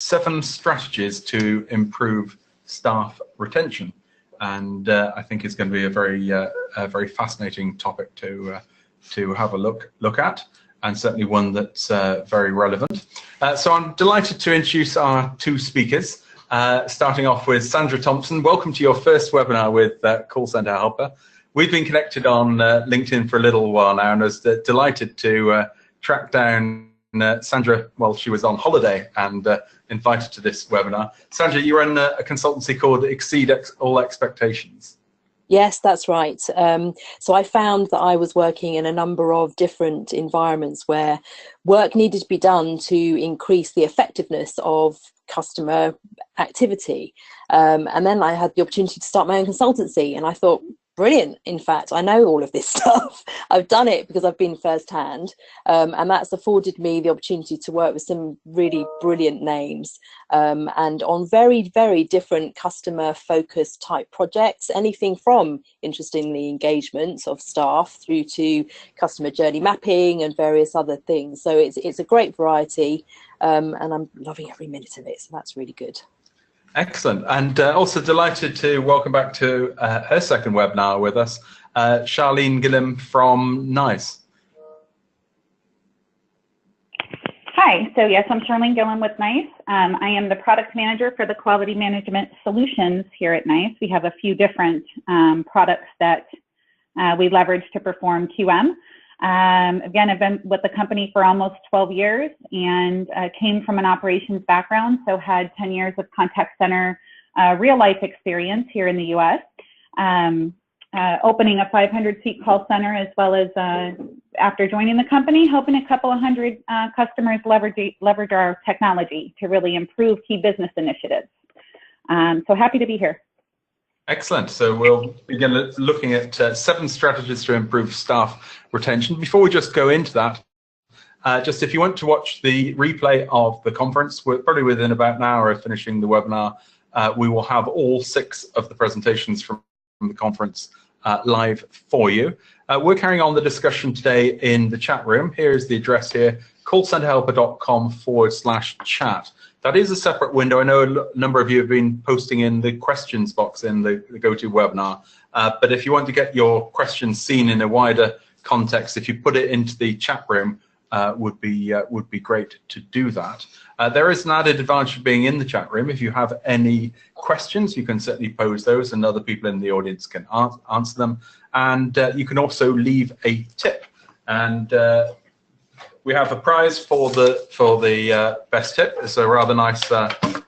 7 strategies to improve staff retention, and I think it's going to be a very fascinating topic to have a look at, and certainly one that's very relevant. So I'm delighted to introduce our 2 speakers, starting off with Sandra Thompson. Welcome to your first webinar with Call Center Helper. We've been connected on LinkedIn for a little while now, and I was delighted to track down Sandra while she was on holiday and invited to this webinar. Sandra, you run a consultancy called Exceed All Expectations. Yes, that's right. So I found that I was working in a number of different environments where work needed to be done to increase the effectiveness of customer activity. And then I had the opportunity to start my own consultancy, and I thought, brilliant. In fact, I know all of this stuff. I've done it because I've been firsthand, and that's afforded me the opportunity to work with some really brilliant names, and on very, very different customer focused type projects, anything from, interestingly, engagements of staff through to customer journey mapping and various other things. So it's a great variety, and I'm loving every minute of it, so that's really good. Excellent, and also delighted to welcome back to her second webinar with us, Charlene Gillam from NICE. Hi, so yes, I'm Charlene Gillam with NICE. I am the product manager for the quality management solutions here at NICE. We have a few different products that we leverage to perform QM. Again, I've been with the company for almost 12 years and came from an operations background, so had 10 years of contact center real life experience here in the US, opening a 500-seat call center, as well as after joining the company, helping a couple of hundred customers leverage our technology to really improve key business initiatives. So happy to be here. Excellent. So we'll begin looking at 7 strategies to improve staff retention. Before we just go into that, just if you want to watch the replay of the conference, we're probably within about an hour of finishing the webinar. We will have all 6 of the presentations from the conference live for you. We're carrying on the discussion today in the chat room. Here is the address here, callcenterhelper.com/chat. That is a separate window. I know a number of you have been posting in the questions box in the GoToWebinar, but if you want to get your questions seen in a wider context, if you put it into the chat room, would be great to do that. There is an added advantage of being in the chat room. If you have any questions, you can certainly pose those, and other people in the audience can answer them. And you can also leave a tip. And we have a prize for the best tip. It's a rather nice bottle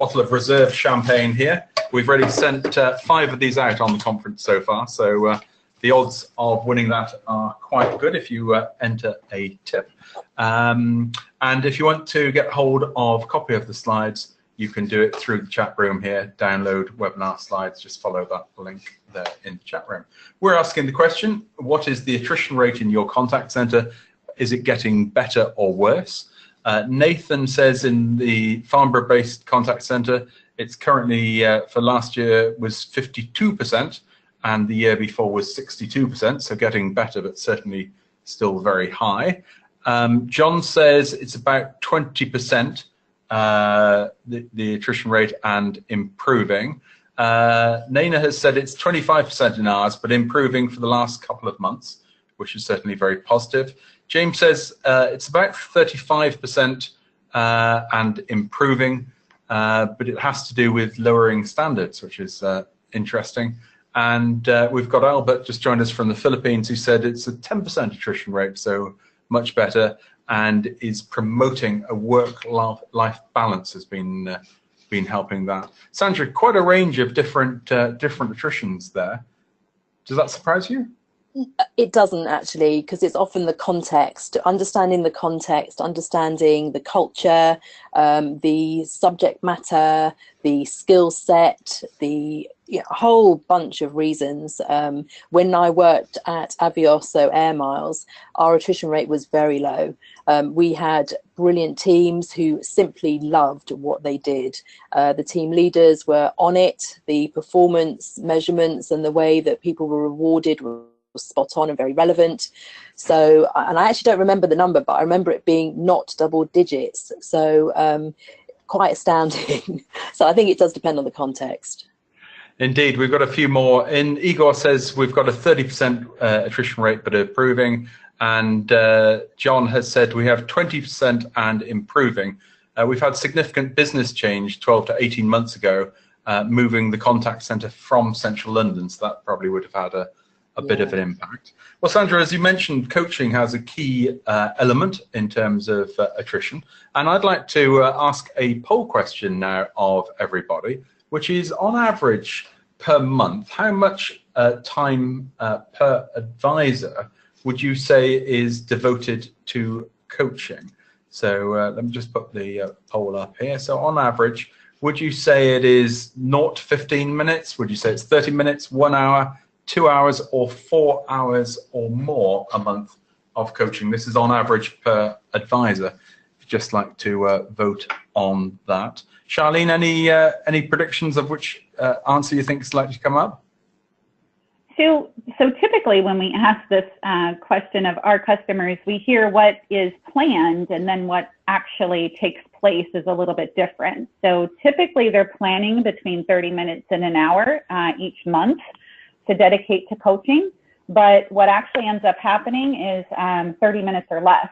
of reserve champagne here. We've already sent 5 of these out on the conference so far, so the odds of winning that are quite good if you enter a tip. And if you want to get hold of a copy of the slides, you can do it through the chat room here. Download webinar slides, just follow that link there in the chat room. We're asking the question, what is the attrition rate in your contact center? Is it getting better or worse? Nathan says in the Farnborough-based contact center, it's currently, for last year, was 52%, and the year before was 62%, so getting better, but certainly still very high. John says it's about 20%, the attrition rate, and improving. Naina has said it's 25% in ours, but improving for the last couple of months, which is certainly very positive. James says it's about 35% and improving, but it has to do with lowering standards, which is interesting. And we've got Albert just joined us from the Philippines, who said it's a 10% attrition rate, so much better, and is promoting a work-life balance has been helping that. Sandra, quite a range of different attritions there. Does that surprise you? It doesn't actually, because it's often the context, understanding the context, understanding the culture, the subject matter, the skill set, the whole bunch of reasons. When I worked at Avios, so Air Miles, our attrition rate was very low. We had brilliant teams who simply loved what they did. The team leaders were on it. The performance measurements and the way that people were rewarded were spot on and very relevant. So, and I actually don't remember the number, but I remember it being not double digits. So quite astounding. So I think it does depend on the context. Indeed, we've got a few more. Igor says we've got a 30% attrition rate, but improving. And John has said we have 20% and improving. We've had significant business change 12 to 18 months ago, moving the contact centre from central London. So that probably would have had a bit of an impact. Well, Sandra, as you mentioned, coaching has a key element in terms of attrition. And I'd like to ask a poll question now of everybody, which is on average per month, how much time per advisor would you say is devoted to coaching? So let me just put the poll up here. So on average, would you say it is 0 to 15 minutes? Would you say it's 30 minutes, 1 hour, 2 hours, or 4 hours or more a month of coaching? This is on average per advisor. If you'd just like to vote on that. Charlene, any predictions of which answer you think is likely to come up? So typically when we ask this question of our customers, we hear what is planned, and then what actually takes place is a little bit different. So typically they're planning between 30 minutes and an hour each month to dedicate to coaching. But what actually ends up happening is 30 minutes or less.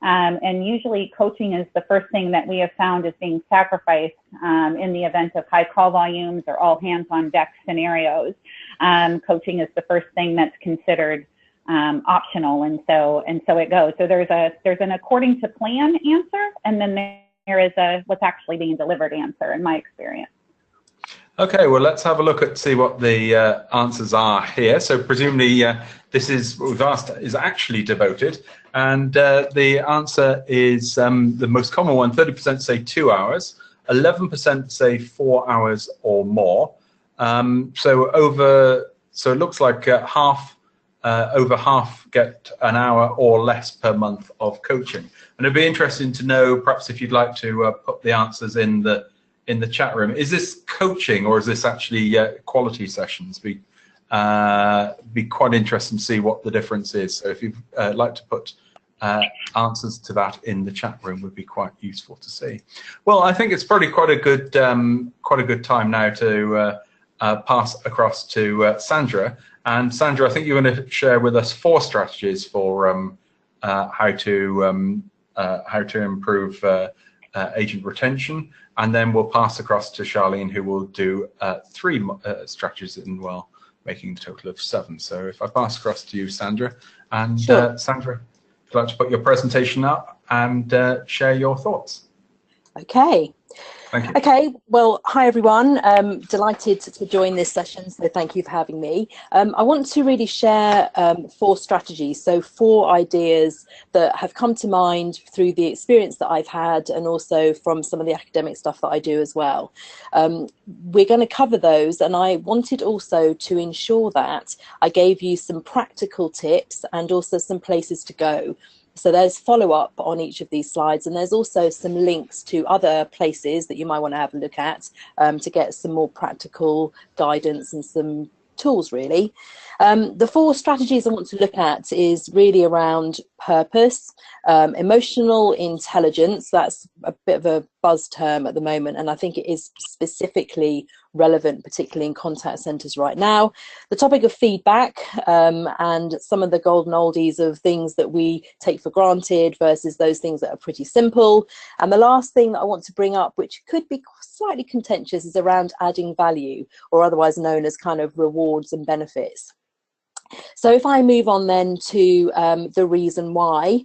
And usually coaching is the first thing that we have found is being sacrificed in the event of high call volumes or all hands on deck scenarios. Coaching is the first thing that's considered optional, and so it goes. So there's an according to plan answer, and then there is a what's actually being delivered answer in my experience. Okay, well, let's have a look at see what the answers are here. So presumably this is what we've asked is actually devoted, and the answer is the most common one. 30% say 2 hours, 11% say 4 hours or more. So it looks like over half get an hour or less per month of coaching. And it'd be interesting to know, perhaps if you'd like to put the answers in the chat room. Is this coaching or is this actually quality sessions? Be quite interesting to see what the difference is. So if you'd like to put answers to that in the chat room, would be quite useful to see. Well, I think it's probably quite a good time now to pass across to Sandra. And Sandra, I think you're going to share with us 4 strategies for how to improve agent retention, and then we'll pass across to Charlene, who will do 3 strategies in, well, making a total of 7. So if I pass across to you, Sandra, and sure. Sandra, if you'd like to put your presentation up and share your thoughts. Okay. Thank you. Okay, well, hi everyone. Delighted to join this session, so thank you for having me. I want to really share 4 strategies, so 4 ideas that have come to mind through the experience that I've had and also from some of the academic stuff that I do as well. We're going to cover those, and I wanted also to ensure that I gave you some practical tips and also some places to go. So there's follow-up on each of these slides, and there's also some links to other places that you might want to have a look at to get some more practical guidance and some tools, really. The 4 strategies I want to look at is really around purpose, emotional intelligence. That's a bit of a buzz term at the moment, and I think it is specifically relevant, particularly in contact centres right now. The topic of feedback and some of the golden oldies of things that we take for granted versus those things that are pretty simple. And the last thing that I want to bring up, which could be slightly contentious, is around adding value, or otherwise known as kind of rewards and benefits. So if I move on then to the reason why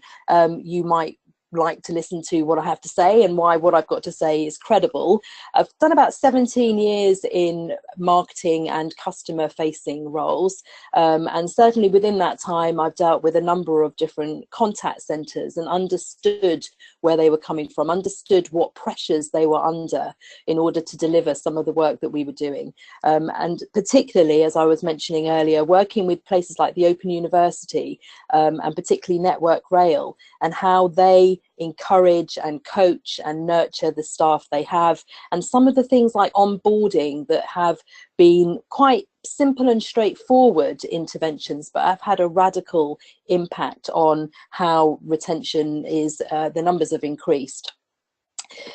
you might like to listen to what I have to say and why what I've got to say is credible. I've done about 17 years in marketing and customer facing roles, and certainly within that time I've dealt with a number of different contact centres and understood where they were coming from, understood what pressures they were under in order to deliver some of the work that we were doing, and particularly, as I was mentioning earlier, working with places like the Open University and particularly Network Rail, and how they encourage and coach and nurture the staff they have, and some of the things like onboarding that have been quite simple and straightforward interventions, but have had a radical impact on how retention is, the numbers have increased.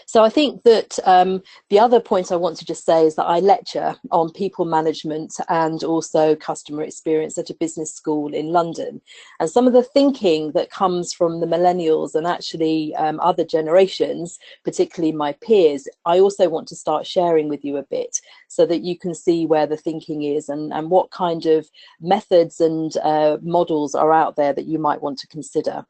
So I think that the other point I want to just say is that I lecture on people management and also customer experience at a business school in London. And some of the thinking that comes from the millennials and actually other generations, particularly my peers, I also want to start sharing with you a bit so that you can see where the thinking is and what kind of methods and models are out there that you might want to consider.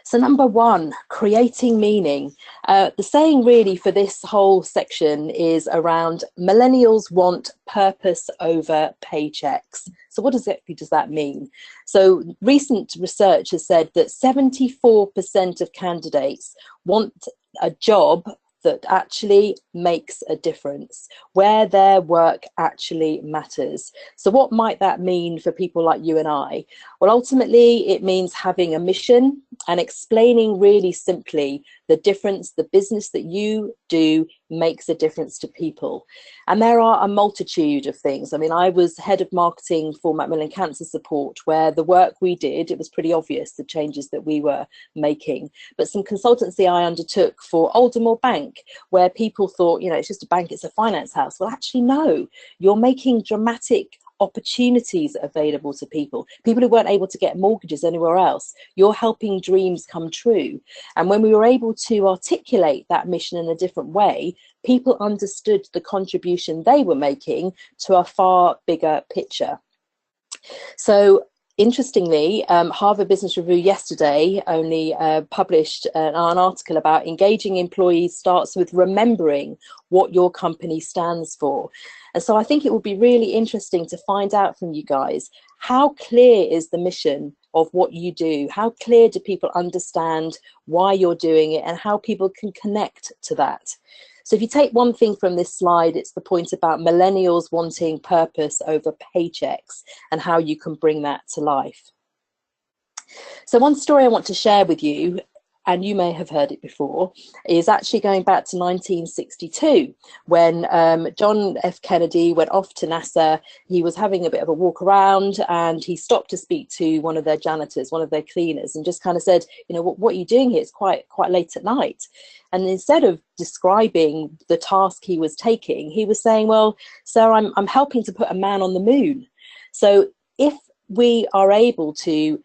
So number one, creating meaning. The saying really for this whole section is around millennials want purpose over paychecks. So what exactly does that mean? So recent research has said that 74% of candidates want a job that actually makes a difference, where their work actually matters. So what might that mean for people like you and I? Well, ultimately, it means having a mission and explaining really simply the difference the business that you do makes a difference to people. And there are a multitude of things. I mean, I was head of marketing for Macmillan Cancer Support, where the work we did, it was pretty obvious the changes that we were making. But some consultancy I undertook for Aldermore Bank, where people thought, you know, it's just a bank, it's a finance house. Well, actually, no, you're making dramatic opportunities available to people who weren't able to get mortgages anywhere else. You're helping dreams come true. And when we were able to articulate that mission in a different way, people understood the contribution they were making to a far bigger picture. So interestingly, Harvard Business Review yesterday only published an article about engaging employees starts with remembering what your company stands for. And so I think it would be really interesting to find out from you guys, how clear is the mission of what you do? How clear do people understand why you're doing it and how people can connect to that? So if you take one thing from this slide, it's the point about millennials wanting purpose over paychecks and how you can bring that to life. So one story I want to share with you, and you may have heard it before, is actually going back to 1962 when John F. Kennedy went off to NASA. He was having a bit of a walk around and he stopped to speak to one of their janitors, one of their cleaners, and just kind of said, you know, what are you doing here? It's quite late at night. And instead of describing the task he was taking, he was saying, well, sir, I'm helping to put a man on the moon. So if we are able to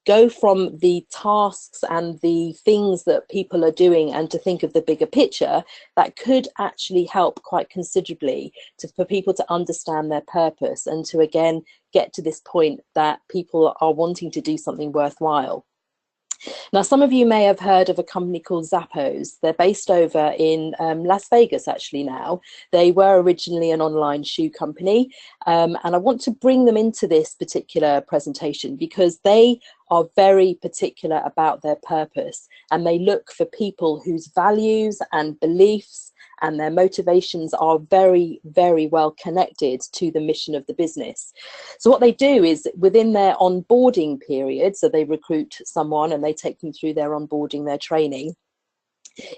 go from the tasks and the things that people are doing and to think of the bigger picture, that could actually help quite considerably for people to understand their purpose and to again get to this point that people are wanting to do something worthwhile. Now, some of you may have heard of a company called Zappos. They're based over in Las Vegas actually now. They were originally an online shoe company, and I want to bring them into this particular presentation because they are very particular about their purpose, and they look for people whose values and beliefs and their motivations are very, very well connected to the mission of the business. So what they do is within their onboarding period, so they recruit someone and they take them through their onboarding, their training.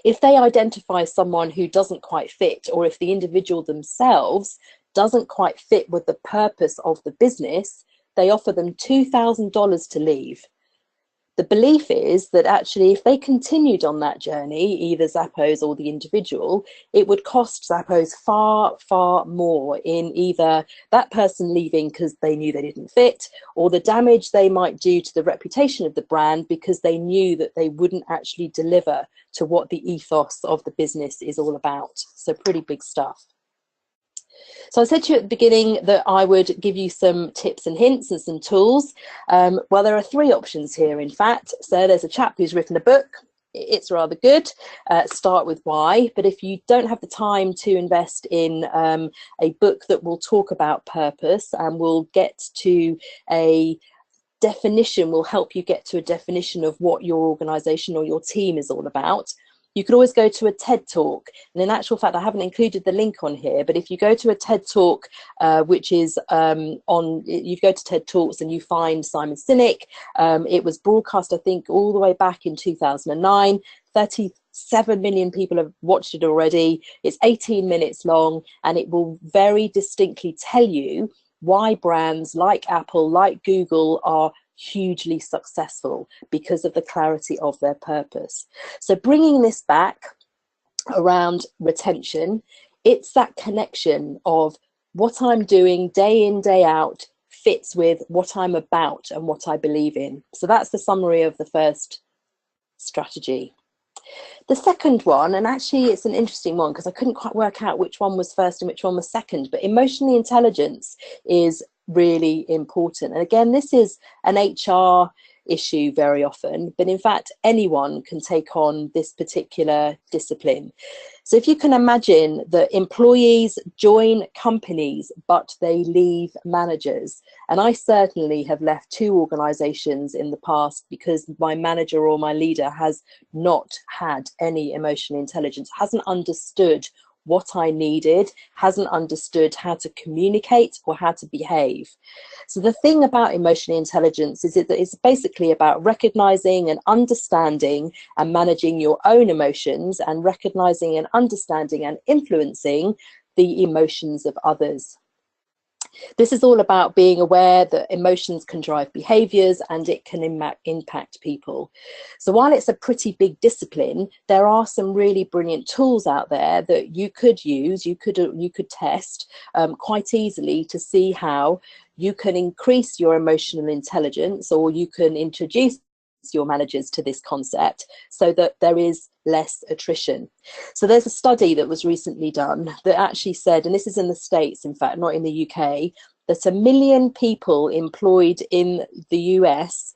If they identify someone who doesn't quite fit, or if the individual themselves doesn't quite fit with the purpose of the business, they offer them $2,000 to leave. The belief is that actually if they continued on that journey, either Zappos or the individual, it would cost Zappos far, far more in either that person leaving because they knew they didn't fit, or the damage they might do to the reputation of the brand because they knew that they wouldn't actually deliver to what the ethos of the business is all about. So pretty big stuff. So I said to you at the beginning that I would give you some tips and hints and some tools. Well, there are three options here, in fact. So there's a chap who's written a book. It's rather good. Start with why. But if you don't have the time to invest in a book that will talk about purpose and will get to a definition, will help you get to a definition of what your organization or your team is all about, You could always go to a TED Talk. And in actual fact, I haven't included the link on here, but if you go to a TED Talk, which is you go to TED Talks and you find Simon Sinek, it was broadcast, I think, all the way back in 2009. 37 million people have watched it already. It's 18 minutes long, and it will very distinctly tell you why brands like Apple, like Google are hugely successful because of the clarity of their purpose. So bringing this back around retention, it's that connection of what I'm doing day in, day out fits with what I'm about and what I believe in. So that's the summary of the first strategy. The second one, and actually it's an interesting one because I couldn't quite work out which one was first and which one was second, but emotionally intelligence is really important. And again, this is an HR issue very often, but in fact anyone can take on this particular discipline. So if you can imagine that employees join companies but they leave managers, and I certainly have left 2 organizations in the past because my manager or my leader has not had any emotional intelligence, hasn't understood what I needed, hasn't understood how to communicate or how to behave. So the thing about emotional intelligence is that it's basically about recognizing and understanding and managing your own emotions, and recognizing and understanding and influencing the emotions of others. This is all about being aware that emotions can drive behaviors and it can impact people. So while it's a pretty big discipline, there are some really brilliant tools out there that you could use, you could test quite easily to see how you can increase your emotional intelligence, or you can introduce your managers to this concept so that there is less attrition. So there's a study that was recently done that actually said, and this is in the States, in fact, not in the UK, that 1 million people employed in the US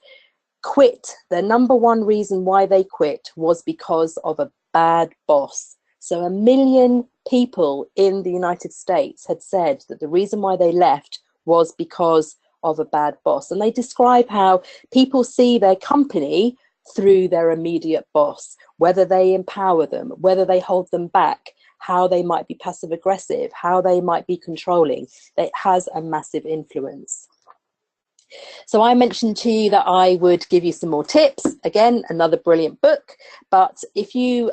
quit. Their number one reason why they quit was because of a bad boss. So 1 million people in the United States had said that the reason why they left was because of a bad boss. And they describe how people see their company through their immediate boss, whether they empower them, whether they hold them back, how they might be passive aggressive, how they might be controlling. It has a massive influence. So I mentioned to you that I would give you some more tips. Again, another brilliant book. But if you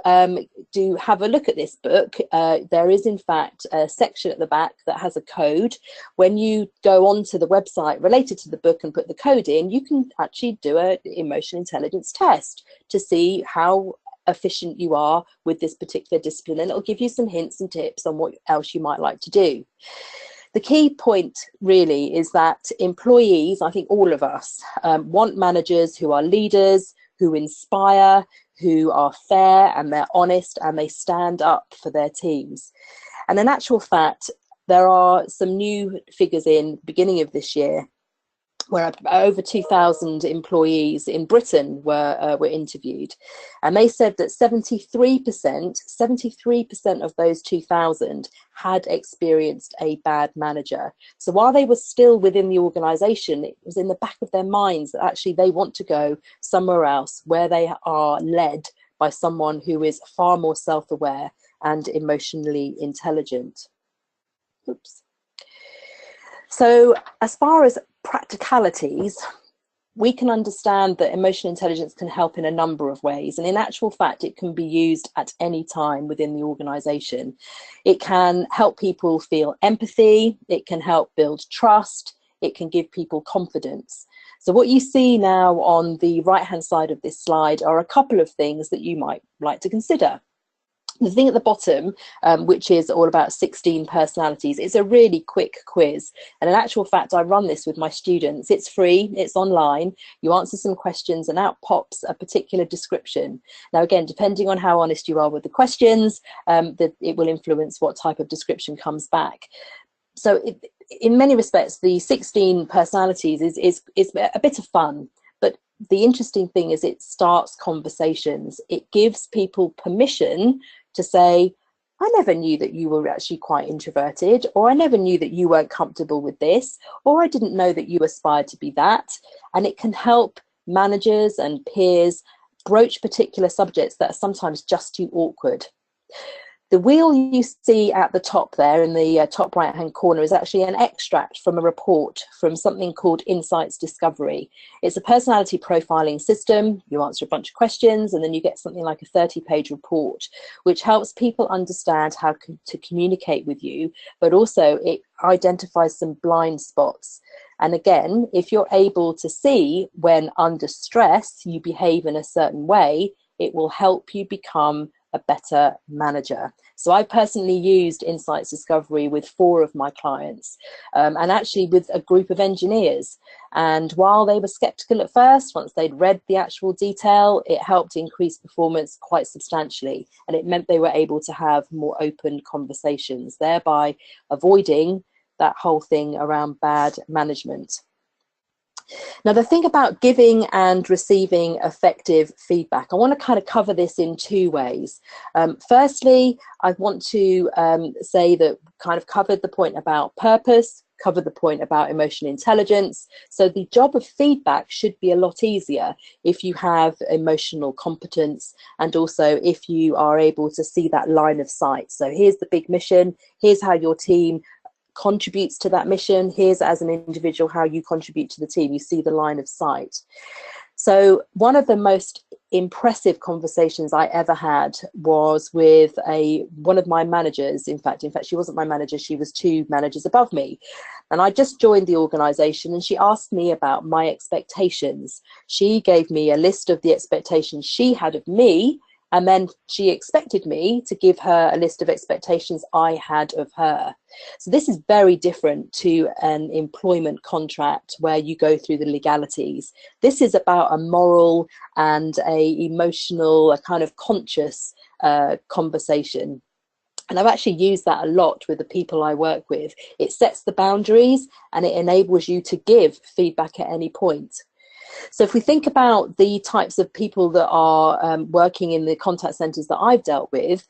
do have a look at this book, there is in fact a section at the back that has a code. When you go onto the website related to the book and put the code in, you can actually do an emotional intelligence test to see how efficient you are with this particular discipline, and it'll give you some hints and tips on what else you might like to do. The key point really is that employees, I think all of us, want managers who are leaders, who inspire, who are fair and they're honest and they stand up for their teams. And in actual fact, there are some new figures in beginning of this year where over 2,000 employees in Britain were interviewed, and they said that 73% of those 2,000 had experienced a bad manager. So while they were still within the organisation, it was in the back of their minds that actually they want to go somewhere else where they are led by someone who is far more self-aware and emotionally intelligent. Oops. So as far as practicalities, we can understand that emotional intelligence can help in a number of ways, and in actual fact it can be used at any time within the organization. It can help people feel empathy, it can help build trust, it can give people confidence. So what you see now on the right hand side of this slide are a couple of things that you might like to consider. The thing at the bottom, which is all about 16 personalities, is a really quick quiz. And in actual fact, I run this with my students. It's free, it's online. You answer some questions and out pops a particular description. Now, again, depending on how honest you are with the questions, it will influence what type of description comes back. So in many respects, the 16 personalities is a bit of fun. But the interesting thing is it starts conversations. It gives people permission to say, I never knew that you were actually quite introverted, or I never knew that you weren't comfortable with this, or I didn't know that you aspired to be that. And it can help managers and peers broach particular subjects that are sometimes just too awkward. The wheel you see at the top there in the top right hand corner is actually an extract from a report from something called Insights Discovery. It's a personality profiling system. You answer a bunch of questions and then you get something like a 30-page report, which helps people understand how to communicate with you, but also it identifies some blind spots. And again, if you're able to see when under stress you behave in a certain way, it will help you become a better manager. So I personally used Insights Discovery with 4 of my clients, and actually with a group of engineers. And while they were skeptical at first, once they'd read the actual detail, it helped increase performance quite substantially. And it meant they were able to have more open conversations, thereby avoiding that whole thing around bad management. Now, the thing about giving and receiving effective feedback, I want to kind of cover this in 2 ways. Firstly, I want to say that kind of covered the point about purpose, covered the point about emotional intelligence. So the job of feedback should be a lot easier if you have emotional competence and also if you are able to see that line of sight. So here's the big mission, here's how your team contributes to that mission, here's as an individual how you contribute to the team. You see the line of sight. So one of the most impressive conversations I ever had was with one of my managers. In fact she wasn't my manager, she was 2 managers above me, and I just joined the organization, and she asked me about my expectations. She gave me a list of the expectations she had of me, and then she expected me to give her a list of expectations I had of her. So this is very different to an employment contract where you go through the legalities. This is about a moral and a emotional, a kind of conscious conversation. And I've actually used that a lot with the people I work with. It sets the boundaries and it enables you to give feedback at any point. So if we think about the types of people that are working in the contact centres that I've dealt with,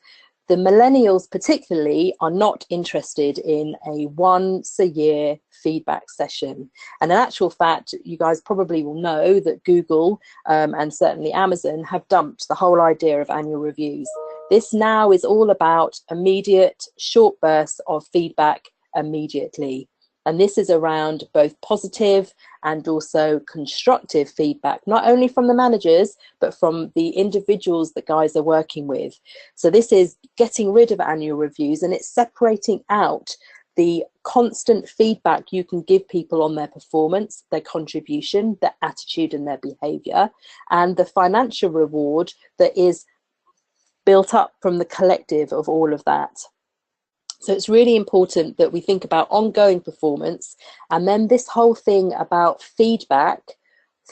the millennials particularly are not interested in a once-a-year feedback session. And in actual fact, you guys probably will know that Google and certainly Amazon have dumped the whole idea of annual reviews. This now is all about immediate, short bursts of feedback immediately. And this is around both positive and also constructive feedback, not only from the managers, but from the individuals that guys are working with. So this is getting rid of annual reviews, and it's separating out the constant feedback you can give people on their performance, their contribution, their attitude and their behavior, and the financial reward that is built up from the collective of all of that. So it's really important that we think about ongoing performance, and then this whole thing about feedback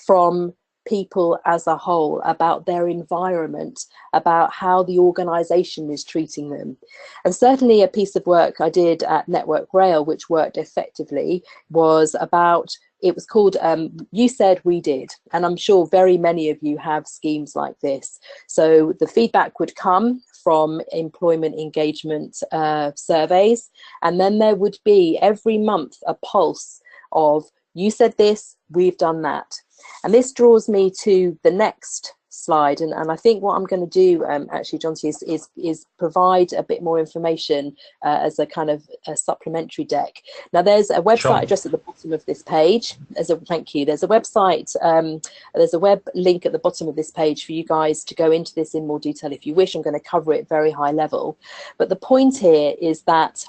from people as a whole, about their environment, about how the organization is treating them. And certainly a piece of work I did at Network Rail, which worked effectively, was about, it was called You Said We Did. And I'm sure very many of you have schemes like this. So the feedback would come from employment engagement surveys, and then there would be every month a pulse of you said this, we've done that. And this draws me to the next slide, and I think what I'm going to do actually, Jonty, is provide a bit more information as a kind of a supplementary deck. Now there's a website address at the bottom of this page. Thank you. There's a website, there's a web link at the bottom of this page for you guys to go into this in more detail if you wish. I'm going to cover it very high level, but the point here is that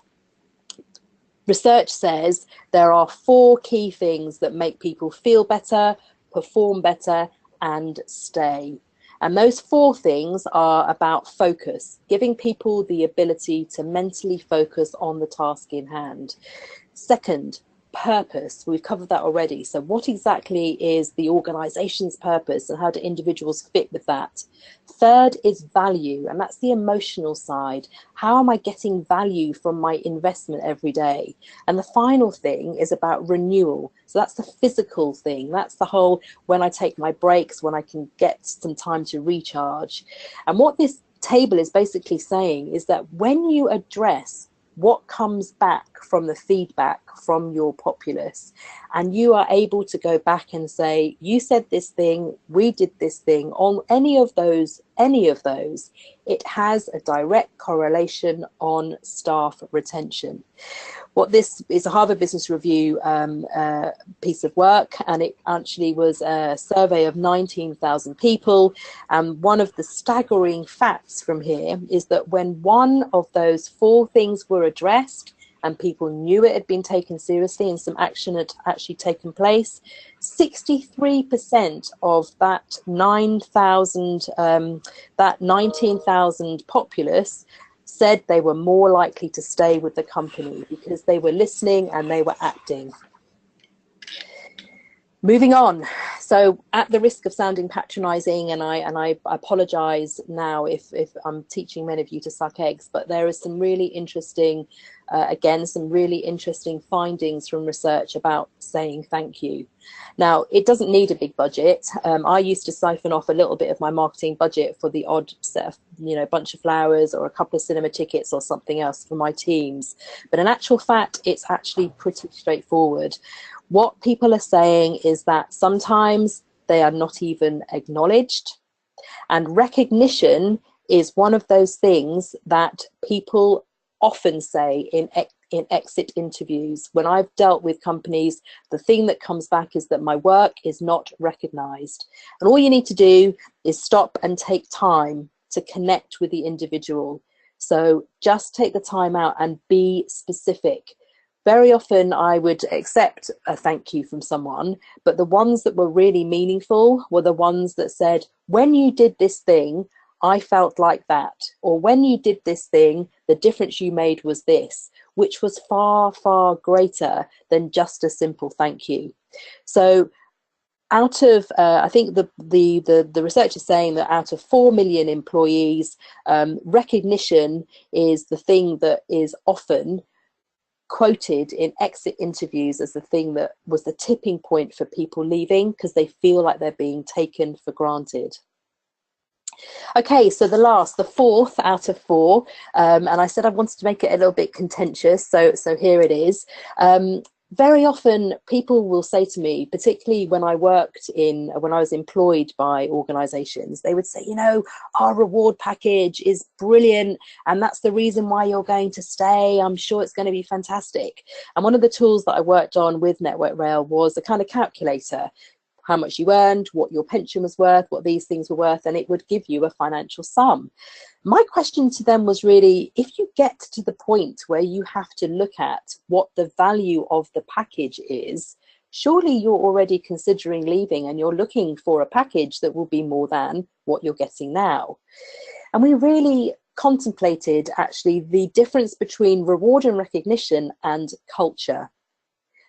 research says there are 4 key things that make people feel better, perform better, and stay. And those 4 things are about focus, giving people the ability to mentally focus on the task in hand. Second, purpose. We've covered that already. So what exactly is the organization's purpose and how do individuals fit with that? Third is value, and that's the emotional side. How am I getting value from my investment every day? And the final thing is about renewal. So that's the physical thing. That's the whole when I take my breaks, when I can get some time to recharge. And what this table is basically saying is that when you address what comes back from the feedback from your populace, and you are able to go back and say, you said this thing, we did this thing, on any of those, it has a direct correlation on staff retention. What this is a Harvard Business Review piece of work, and it actually was a survey of 19,000 people. And one of the staggering facts from here is that when one of those 4 things were addressed and people knew it had been taken seriously and some action had actually taken place, 63% of that 19,000 populace said they were more likely to stay with the company because they were listening and they were acting. Moving on. So at the risk of sounding patronizing, and I apologize now if I'm teaching many of you to suck eggs, but there is some really interesting, again, some really interesting findings from research about saying thank you. Now, it doesn't need a big budget. I used to siphon off a little bit of my marketing budget for the odd set of, bunch of flowers or a couple of cinema tickets or something else for my teams. But in actual fact, it's actually pretty straightforward. What people are saying is that sometimes they are not even acknowledged, and recognition is one of those things that people often say in exit interviews. When I've dealt with companies, the thing that comes back is that my work is not recognized. And all you need to do is stop and take time to connect with the individual. So just take the time out and be specific. Very often I would accept a thank you from someone, but the ones that were really meaningful were the ones that said, when you did this thing, I felt like that. Or when you did this thing, the difference you made was this, which was far, far greater than just a simple thank you. So out of, I think the research is saying that out of 4 million employees, recognition is the thing that is often quoted in exit interviews as the thing that was the tipping point for people leaving, because they feel like they're being taken for granted. Okay, so the 4th out of 4, and I said I wanted to make it a little bit contentious, so here it is. Very often people will say to me, particularly when I was employed by organizations, they would say, our reward package is brilliant and that's the reason why you're going to stay. I'm sure it's going to be fantastic. And one of the tools that I worked on with Network Rail was a kind of calculator, how much you earned, what your pension was worth, what these things were worth, and it would give you a financial sum. My question to them was really, if you get to the point where you have to look at what the value of the package is, surely you're already considering leaving and you're looking for a package that will be more than what you're getting now. And we really contemplated actually the difference between reward and recognition and culture.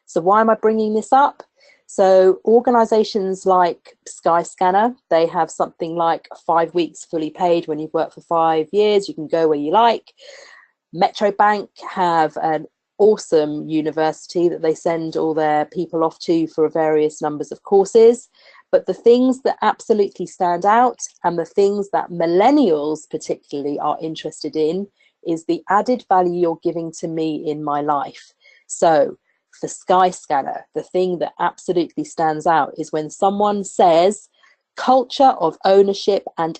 So why am I bringing this up? So organizations like Skyscanner, they have something like 5 weeks fully paid when you've worked for 5 years. You can go where you like. Metro Bank have an awesome university that they send all their people off to for various numbers of courses. But the things that absolutely stand out, and the things that millennials particularly are interested in, is the added value you're giving to me in my life. So for Skyscanner, the thing that absolutely stands out is when someone says culture of ownership and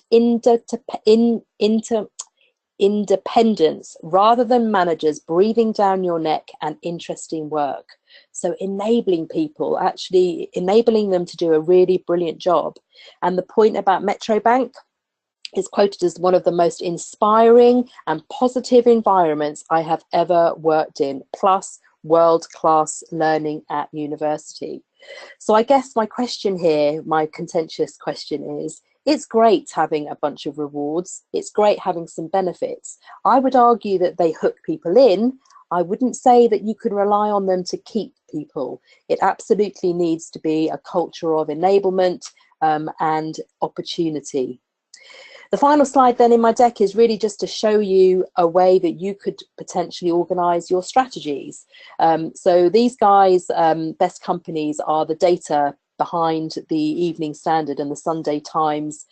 independence rather than managers breathing down your neck and interesting work. So enabling people, actually enabling them to do a really brilliant job. And the point about Metro Bank is quoted as one of the most inspiring and positive environments I have ever worked in, plus world-class learning at university. So I guess my question here, my contentious question is, it's great having a bunch of rewards. It's great having some benefits. I would argue that they hook people in. I wouldn't say that you can rely on them to keep people. It absolutely needs to be a culture of enablement and opportunity. The final slide then in my deck is really just to show you a way that you could potentially organize your strategies. So these guys, Best Companies, are the data behind the Evening Standard and the Sunday Times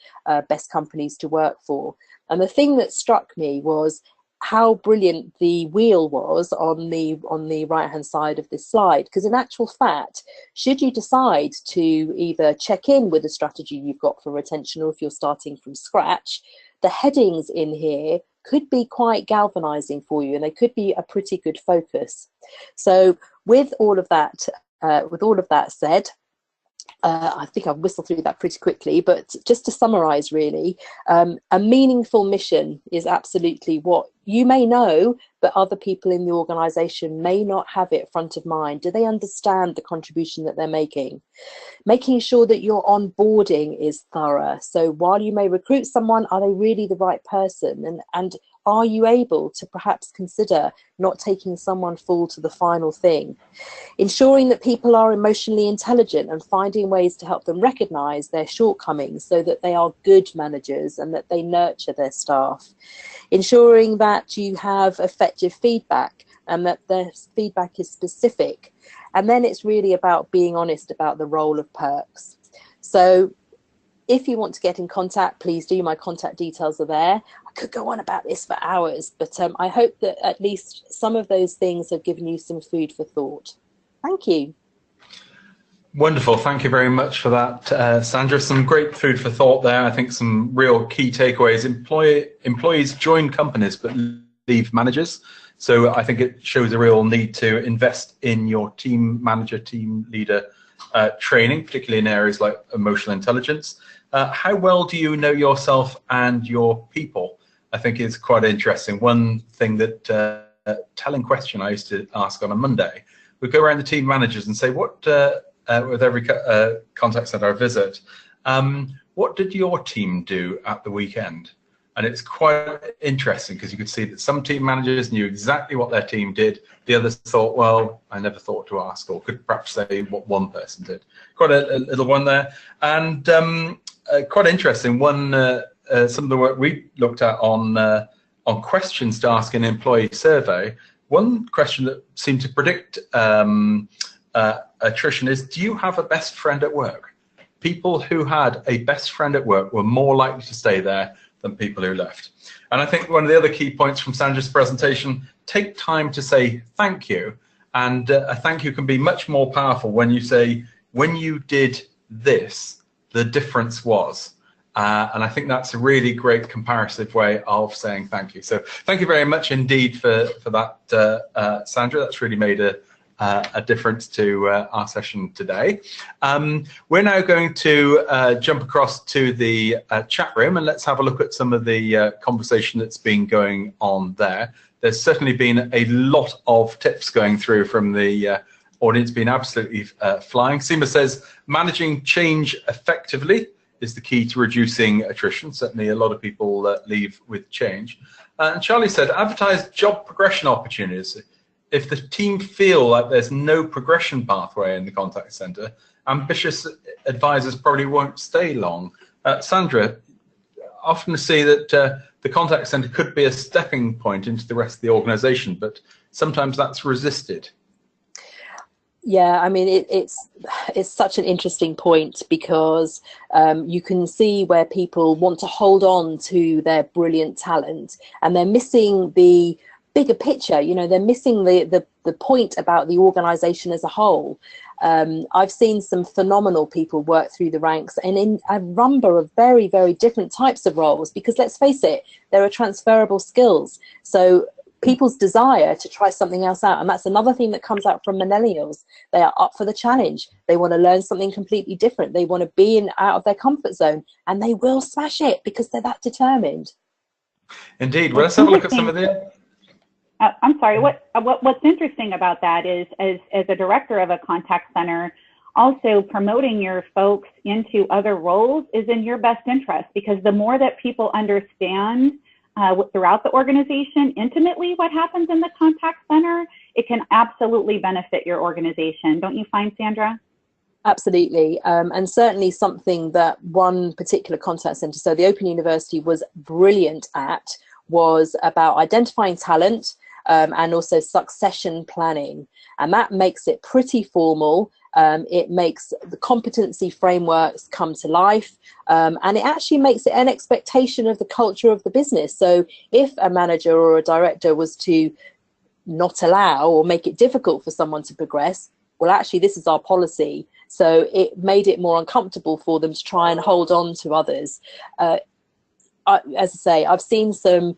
Best Companies to Work For. And the thing that struck me was how brilliant the wheel was on the right hand side of this slide, because in actual fact, should you decide to either check in with the strategy you've got for retention, or if you're starting from scratch, the headings in here could be quite galvanizing for you, and they could be a pretty good focus. So with all of that said, I think I've whistled through that pretty quickly, but just to summarize really, a meaningful mission is absolutely what you may know, but other people in the organization may not have it front of mind. Do they understand the contribution that they're making? Making sure that your onboarding is thorough. So while you may recruit someone, are they really the right person? And are you able to perhaps consider not taking someone full to the final thing? Ensuring that people are emotionally intelligent and finding ways to help them recognize their shortcomings so that they are good managers and that they nurture their staff. Ensuring that you have effective feedback and that the feedback is specific. And then it's really about being honest about the role of perks. So if you want to get in contact, please do. My contact details are there. I could go on about this for hours, but I hope that at least some of those things have given you some food for thought. Thank you. Wonderful. Thank you very much for that, Sandra. Some great food for thought there. I think some real key takeaways. Employees join companies but leave managers. So I think it shows a real need to invest in your team manager, team leader training, particularly in areas like emotional intelligence. How well do you know yourself and your people? I think is quite interesting. One thing that telling question I used to ask on a Monday, we'd go around the team managers and say, what with every contact center I visit, what did your team do at the weekend? And it's quite interesting because you could see that some team managers knew exactly what their team did. The others thought, well, I never thought to ask, or could perhaps say what one person did. Quite a little one there. And quite interesting, some of the work we looked at on questions to ask in an employee survey, one question that seemed to predict attrition is, do you have a best friend at work? People who had a best friend at work were more likely to stay there than people who left. And I think one of the other key points from Sandra's presentation, take time to say thank you. And a thank you can be much more powerful when you say, when you did this, the difference was. And I think that's a really great comparative way of saying thank you. So thank you very much indeed for that, Sandra. That's really made a difference to our session today. We're now going to jump across to the chat room, and let's have a look at some of the conversation that's been going on there. There's certainly been a lot of tips going through from the audience, been absolutely flying. Seema says, managing change effectively is the key to reducing attrition. Certainly a lot of people leave with change. And Charlie said, advertise job progression opportunities. If the team feel like there's no progression pathway in the contact center, ambitious advisors probably won't stay long. Sandra, often see that the contact center could be a stepping point into the rest of the organization, but sometimes that's resisted. Yeah, I mean, it's such an interesting point because you can see where people want to hold on to their brilliant talent and they're missing the bigger picture. You know, they're missing the point about the organization as a whole. I've seen some phenomenal people work through the ranks and in a number of very, very different types of roles, because let's face it, there are transferable skills. So people's desire to try something else out, and that's another thing that comes out from millennials. They are up for the challenge. They want to learn something completely different. They want to be out of their comfort zone, and they will smash it because they're that determined. Indeed. Well, let's have a look at some of the... I'm sorry, what's interesting about that is, as a director of a contact center, also promoting your folks into other roles is in your best interest, because the more that people understand throughout the organization intimately what happens in the contact center, it can absolutely benefit your organization. Don't you find, Sandra? Absolutely. And certainly something that one particular contact center, so the Open University, was brilliant at was about identifying talent and also succession planning. And that makes it pretty formal. It makes the competency frameworks come to life, and it actually makes it an expectation of the culture of the business. So if a manager or a director was to not allow or make it difficult for someone to progress, well, actually, this is our policy. So it made it more uncomfortable for them to try and hold on to others. As I say, I've seen some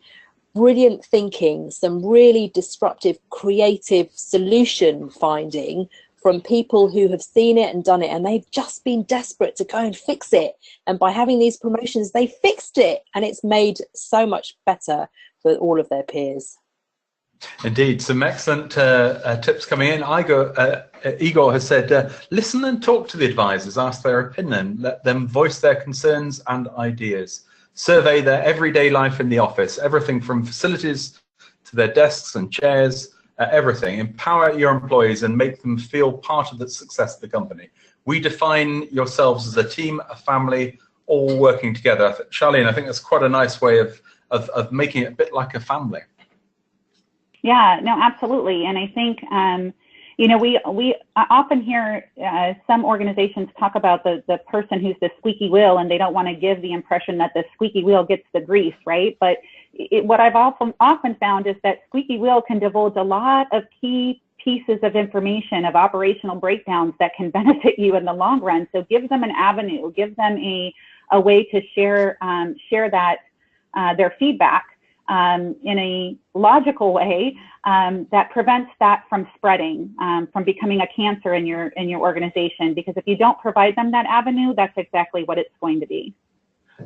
brilliant thinking, some really disruptive, creative solution finding from people who have seen it and done it, and they've just been desperate to go and fix it. And by having these promotions, they fixed it, and it's made so much better for all of their peers. Indeed, some excellent tips coming in. Igor has said, listen and talk to the advisors, ask their opinion, let them voice their concerns and ideas. Survey their everyday life in the office, everything from facilities to their desks and chairs, everything. Empower your employees and make them feel part of the success of the company. We define yourselves as a team, a family, all working together. Charlene, I think that's quite a nice way of making it a bit like a family. Yeah, no, absolutely. And I think, you know, we often hear some organizations talk about the person who's the squeaky wheel, and they don't want to give the impression that the squeaky wheel gets the grease, right? But what I've often found is that squeaky wheel can divulge a lot of key pieces of information, of operational breakdowns that can benefit you in the long run. So give them an avenue, give them a way to share that their feedback in a logical way that prevents that from spreading, from becoming a cancer in your organization. Because if you don't provide them that avenue, that's exactly what it's going to be.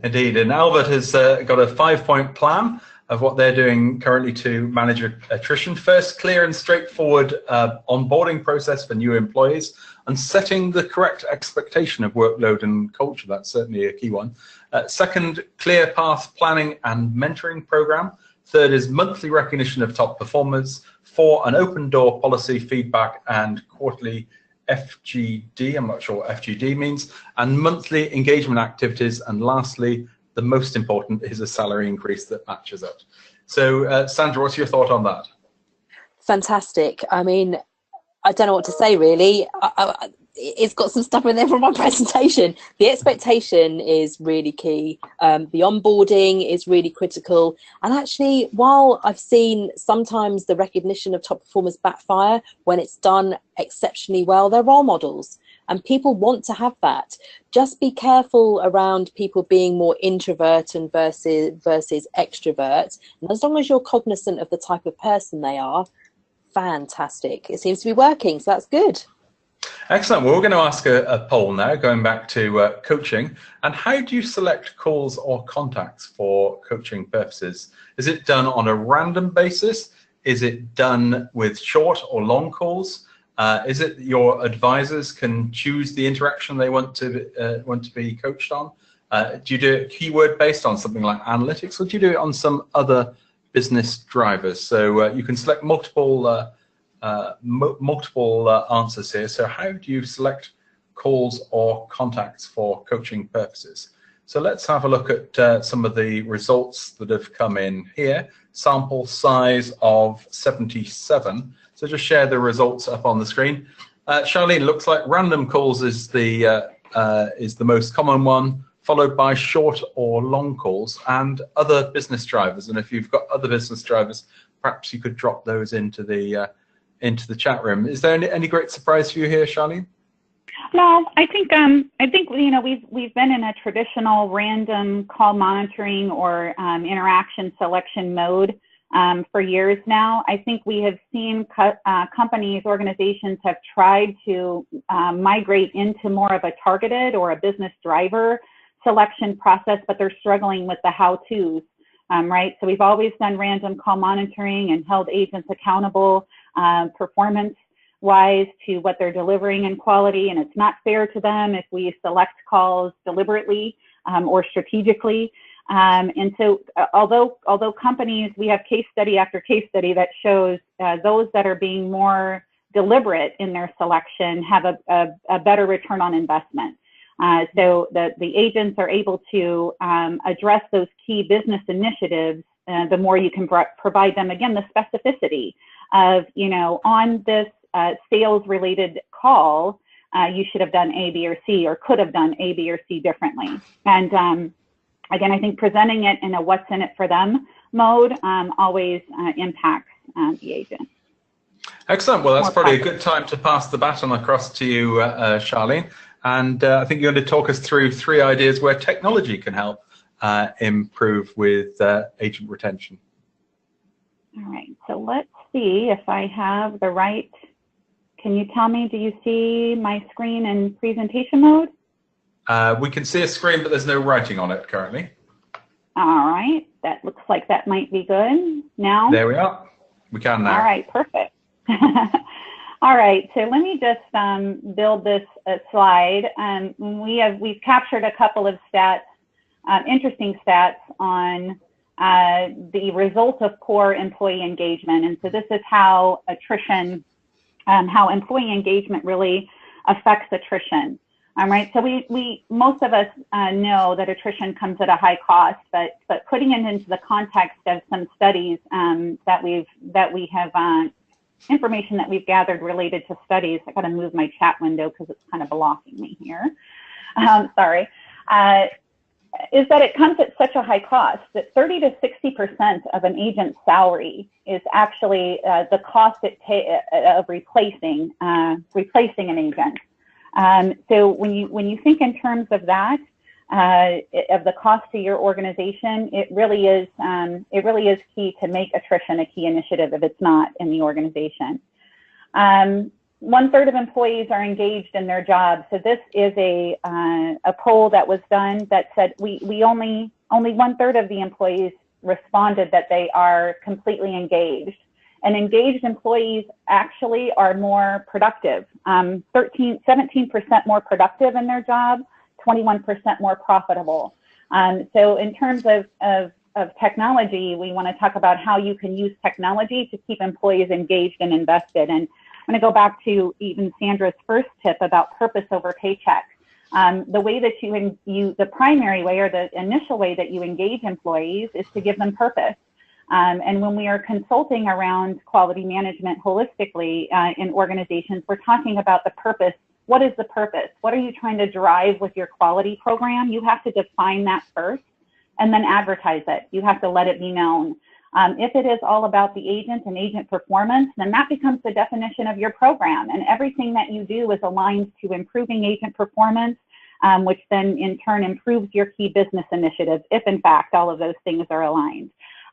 Indeed, and Albert has got a 5-point plan of what they're doing currently to manage attrition. First, clear and straightforward onboarding process for new employees, and setting the correct expectation of workload and culture. That's certainly a key one. Second, clear path planning and mentoring program. Third is monthly recognition of top performers. 4, an open door policy, feedback, and quarterly FGD, I'm not sure what FGD means, and monthly engagement activities. And lastly, the most important is a salary increase that matches it. So Sandra, what's your thought on that? Fantastic. I mean, I don't know what to say really. It's got some stuff in there from my presentation. The expectation is really key. The onboarding is really critical. And actually, while I've seen sometimes the recognition of top performers backfire, when it's done exceptionally well, they're role models. And people want to have that. Just be careful around people being more introvert and versus extrovert. And as long as you're cognizant of the type of person they are, fantastic. It seems to be working, so that's good. Excellent. Well, we're going to ask a poll now, going back to coaching. And how do you select calls or contacts for coaching purposes? Is it done on a random basis? Is it done with short or long calls? Is it that your advisors can choose the interaction they want to be coached on? Do you do it keyword based on something like analytics, or do you do it on some other business drivers? So you can select multiple answers here. So how do you select calls or contacts for coaching purposes? So let's have a look at some of the results that have come in here. Sample size of 77. So just share the results up on the screen. Charlene, looks like random calls is the most common one, followed by short or long calls and other business drivers. And if you've got other business drivers, perhaps you could drop those into the chat room. Is there any great surprise for you here, Charlene? No, I think you know, we've been in a traditional random call monitoring or interaction selection mode for years now. I think we have seen companies, organizations have tried to migrate into more of a targeted or a business driver selection process, but they're struggling with the how-tos, right? So we've always done random call monitoring and held agents accountable performance-wise to what they're delivering in quality, and it's not fair to them if we select calls deliberately or strategically. And so although companies, we have case study after case study that shows those that are being more deliberate in their selection have a better return on investment. So the agents are able to address those key business initiatives the more you can provide them, again, the specificity of, you know, on this sales related call, you should have done A, B, or C, or could have done A, B, or C differently. And again, I think presenting it in a what's in it for them mode always impacts the agent. Excellent. Well, that's probably a good time to pass the baton across to you, Charlene. And I think you're going to talk us through 3 ideas where technology can help improve with agent retention. All right, so let's see if I have the right, can you tell me, do you see my screen in presentation mode? We can see a screen, but there's no writing on it currently. All right, that looks like that might be good. Now? There we are. We can now. All right, perfect. All right, so let me just build this slide. We've captured a couple of stats, interesting stats on the result of poor employee engagement. And so this is how attrition, how employee engagement really affects attrition. All right, so most of us know that attrition comes at a high cost, but putting it into the context of some studies that we have information that we've gathered related to studies. I got to move my chat window because it's kind of blocking me here. Sorry. Is that it comes at such a high cost that 30 to 60% of an agent's salary is actually the cost of replacing an agent. So when you think in terms of that, of the cost to your organization, it really is key to make attrition a key initiative if it's not in the organization. 1/3 of employees are engaged in their jobs. So this is a poll that was done that said only 1/3 of the employees responded that they are completely engaged. And engaged employees actually are more productive, 17% more productive in their job, 21% more profitable. So in terms of technology, we want to talk about how you can use technology to keep employees engaged and invested. And I'm going to go back to even Sandra's first tip about purpose over paycheck. The way that the primary way or the initial way that you engage employees is to give them purpose. And when we are consulting around quality management holistically in organizations, we're talking about the purpose. What is the purpose? What are you trying to drive with your quality program? You have to define that first and then advertise it. You have to let it be known. If it is all about the agent and agent performance, then that becomes the definition of your program. And everything that you do is aligned to improving agent performance, which then in turn improves your key business initiatives, if in fact all of those things are aligned.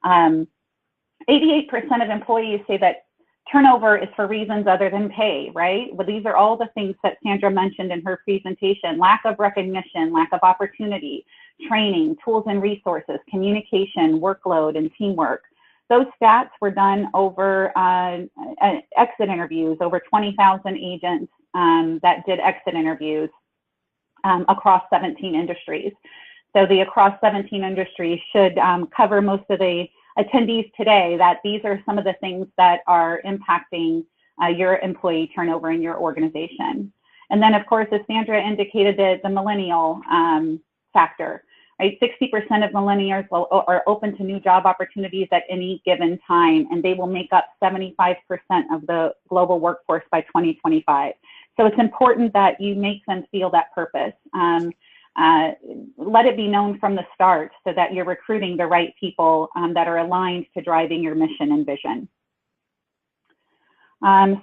88% of employees say that turnover is for reasons other than pay, right? Well, these are all the things that Sandra mentioned in her presentation: lack of recognition, lack of opportunity, training, tools and resources, communication, workload, and teamwork. Those stats were done over exit interviews, over 20,000 agents that did exit interviews across 17 industries. So the across 17 industries should cover most of the attendees today, that these are some of the things that are impacting your employee turnover in your organization. And then, of course, as Sandra indicated, the millennial factor, right? 60% of millennials are open to new job opportunities at any given time, and they will make up 75% of the global workforce by 2025. So it's important that you make them feel that purpose. Let it be known from the start so that you're recruiting the right people that are aligned to driving your mission and vision.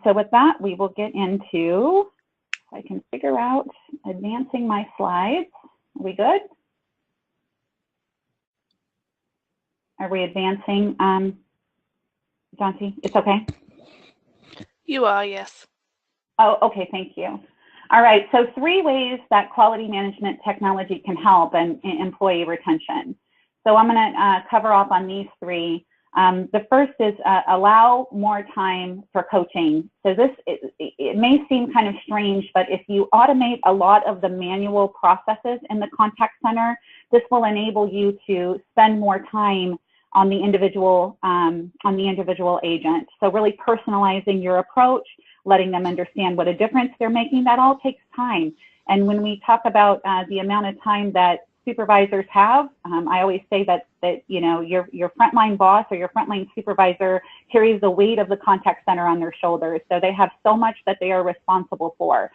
So with that, we will get into, if I can figure out advancing my slides. Are we good? Are we advancing, Jonty? It's okay? You are, yes. Oh, okay, thank you. All right, so 3 ways that quality management technology can help in employee retention. So I'm gonna cover off on these 3. The first is allow more time for coaching. So this, it may seem kind of strange, but if you automate a lot of the manual processes in the contact center, this will enable you to spend more time on the individual agent. So really personalizing your approach, letting them understand what a difference they're making, that all takes time. And when we talk about the amount of time that supervisors have. I always say that you know, your frontline boss or your frontline supervisor carries the weight of the contact center on their shoulders. So they have so much that they are responsible for.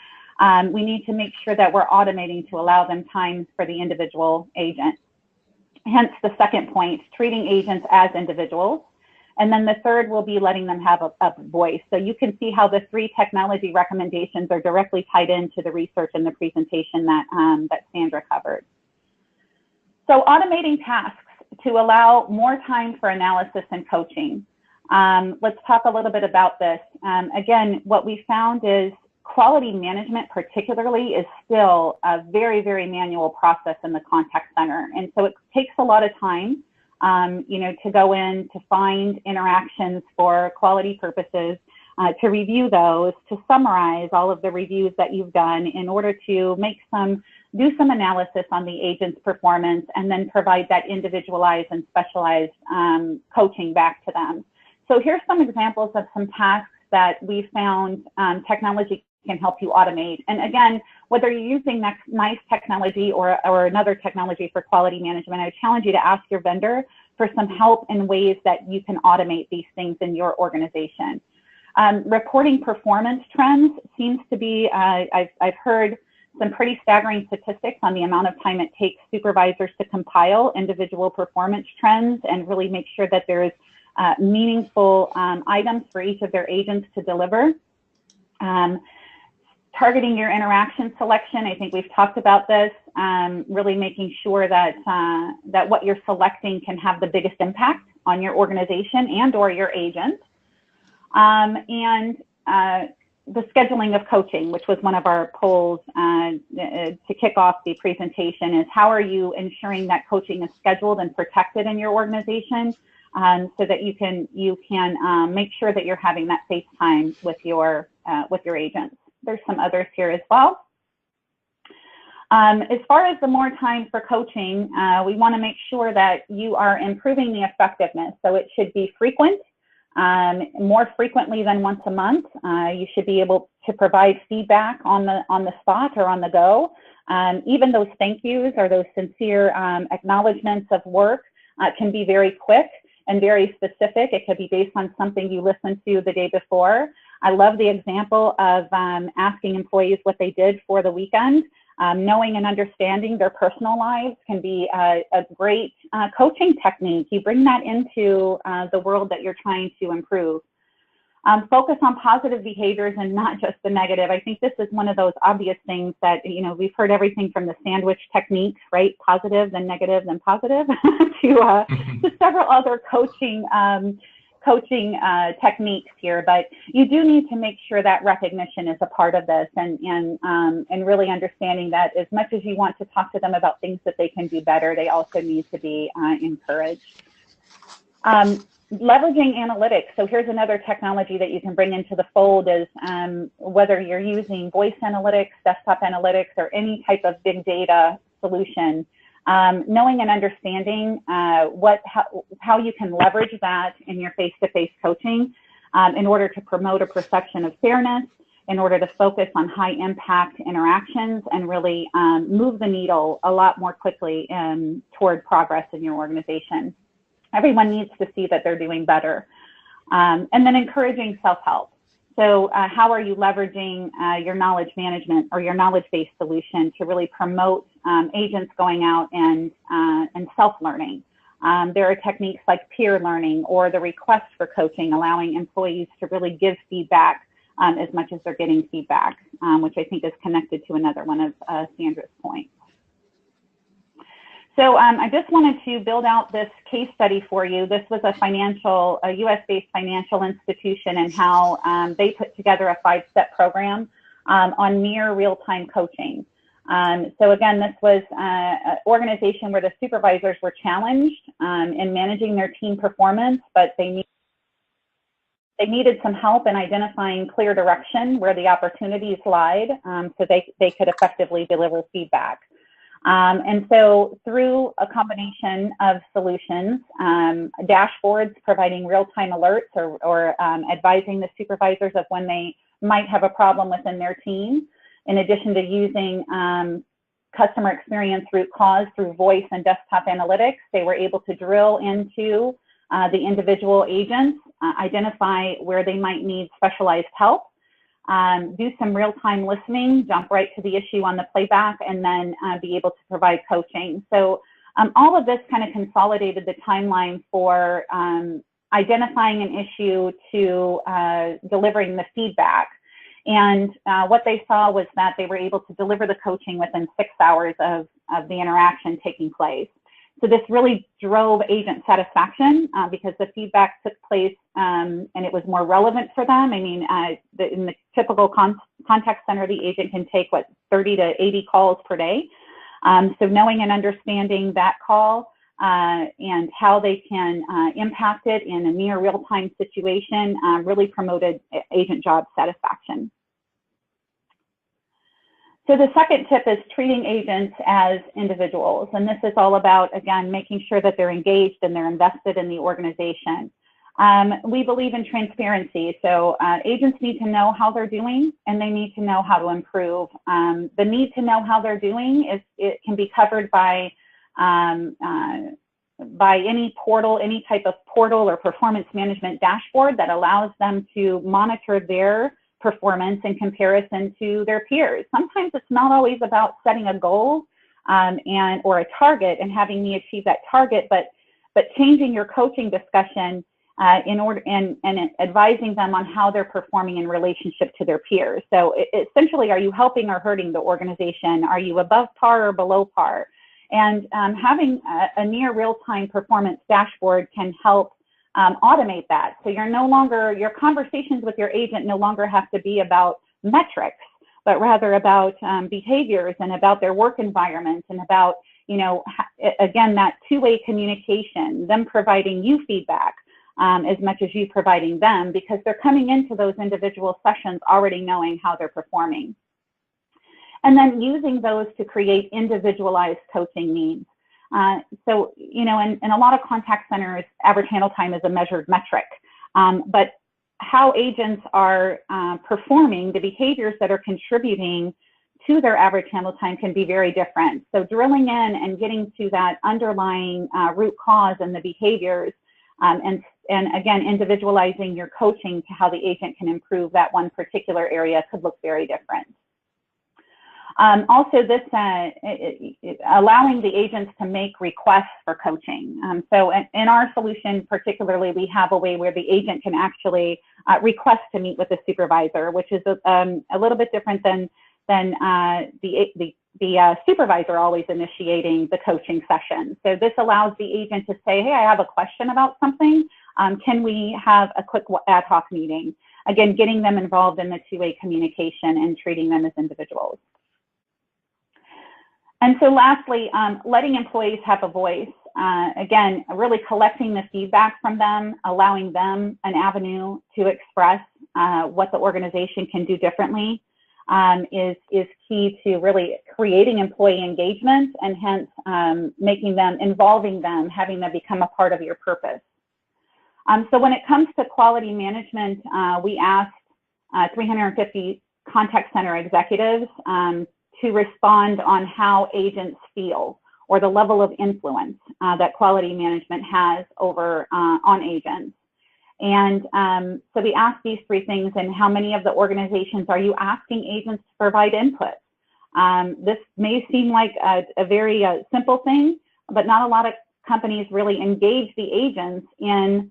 We need to make sure that we're automating to allow them time for the individual agent. Hence the second point, treating agents as individuals. And then the third will be letting them have a voice. So you can see how the 3 technology recommendations are directly tied into the research and the presentation that, that Sandra covered. So automating tasks to allow more time for analysis and coaching. Let's talk a little bit about this. Again, what we found is quality management particularly is still a very, very manual process in the contact center. And so it takes a lot of time, you know, to go in, to find interactions for quality purposes, to review those, to summarize all of the reviews that you've done in order to do some analysis on the agent's performance, and then provide that individualized and specialized coaching back to them. So here's some examples of some tasks that we found technology can help you automate. And again, whether you're using NICE technology or another technology for quality management, I would challenge you to ask your vendor for some help in ways that you can automate these things in your organization. Reporting performance trends seems to be, I've heard some pretty staggering statistics on the amount of time it takes supervisors to compile individual performance trends and really make sure that there is meaningful items for each of their agents to deliver. Targeting your interaction selection, I think we've talked about this, really making sure that, that what you're selecting can have the biggest impact on your organization and or your agent. And the scheduling of coaching, which was one of our polls to kick off the presentation, is how are you ensuring that coaching is scheduled and protected in your organization, so that you can make sure that you're having that face time with your agents. There's some others here as well. As far as the more time for coaching, we want to make sure that you are improving the effectiveness. So it should be frequent, more frequently than once a month. You should be able to provide feedback on the spot or on the go. Even those thank yous or those sincere acknowledgments of work can be very quick and very specific. It could be based on something you listened to the day before. I love the example of asking employees what they did for the weekend. Knowing and understanding their personal lives can be a great coaching technique. You bring that into the world that you're trying to improve. Focus on positive behaviors and not just the negative. I think this is one of those obvious things that, you know, we've heard everything from the sandwich technique, right? Positive, then negative, then positive, to several other coaching techniques here, but you do need to make sure that recognition is a part of this, and really understanding that as much as you want to talk to them about things that they can do better, they also need to be encouraged. Leveraging analytics. So here's another technology that you can bring into the fold is whether you're using voice analytics, desktop analytics, or any type of big data solution. Knowing and understanding how you can leverage that in your face-to-face coaching in order to promote a perception of fairness, in order to focus on high-impact interactions, and really move the needle a lot more quickly toward progress in your organization. Everyone needs to see that they're doing better. And then encouraging self-help. So how are you leveraging your knowledge management or your knowledge-based solution to really promote agents going out and self-learning? There are techniques like peer learning or the request for coaching, allowing employees to really give feedback as much as they're getting feedback, which I think is connected to another one of Sandra's points. So I just wanted to build out this case study for you. This was a US-based financial institution, and how they put together a 5-step program on near real-time coaching. So again, this was an organization where the supervisors were challenged in managing their team performance, but they needed some help in identifying clear direction where the opportunities lied, so they could effectively deliver feedback. And so through a combination of solutions, dashboards providing real-time alerts or advising the supervisors of when they might have a problem within their team, in addition to using customer experience root cause through voice and desktop analytics. They were able to drill into the individual agents, identify where they might need specialized help, do some real-time listening, jump right to the issue on the playback, and then be able to provide coaching. So all of this kind of consolidated the timeline for identifying an issue to delivering the feedback. And what they saw was that they were able to deliver the coaching within 6 hours of the interaction taking place. So this really drove agent satisfaction because the feedback took place and it was more relevant for them. I mean, in the typical contact center, the agent can take, 30 to 80 calls per day. So knowing and understanding that call and how they can impact it in a near real-time situation really promoted agent job satisfaction. So the second tip is treating agents as individuals. And this is all about, again, making sure that they're engaged and they're invested in the organization. We believe in transparency. So agents need to know how they're doing and they need to know how to improve. The need to know how they're doing it can be covered by any portal, any type of portal or performance management dashboard that allows them to monitor their performance in comparison to their peers. Sometimes it's not always about setting a goal or a target and having me achieve that target, but changing your coaching discussion in order and advising them on how they're performing in relationship to their peers. So essentially, are you helping or hurting the organization? Are you above par or below par? And having a near real-time performance dashboard can help automate that. So your conversations with your agent no longer have to be about metrics, but rather about behaviors and about their work environment and about, again, that two-way communication, them providing you feedback as much as you providing them, because they're coming into those individual sessions already knowing how they're performing. And then using those to create individualized coaching needs. So, in a lot of contact centers, average handle time is a measured metric, but how agents are performing, the behaviors that are contributing to their average handle time can be very different. So drilling in and getting to that underlying root cause and the behaviors, and again, individualizing your coaching to how the agent can improve that one particular area could look very different. Also, this allowing the agents to make requests for coaching. So in our solution, particularly, we have a way where the agent can actually request to meet with a supervisor, which is a little bit different than the supervisor always initiating the coaching session. So this allows the agent to say, hey, I have a question about something. Can we have a quick ad hoc meeting? Again, getting them involved in the two-way communication and treating them as individuals. And so lastly, letting employees have a voice. Again, really collecting the feedback from them, allowing them an avenue to express what the organization can do differently is key to really creating employee engagement and hence involving them, having them become a part of your purpose. So when it comes to quality management, we asked 350 contact center executives to respond on how agents feel or the level of influence that quality management has over on agents. And so we asked these three things, and how many of the organizations are you asking agents to provide input? This may seem like a very simple thing, but not a lot of companies really engage the agents in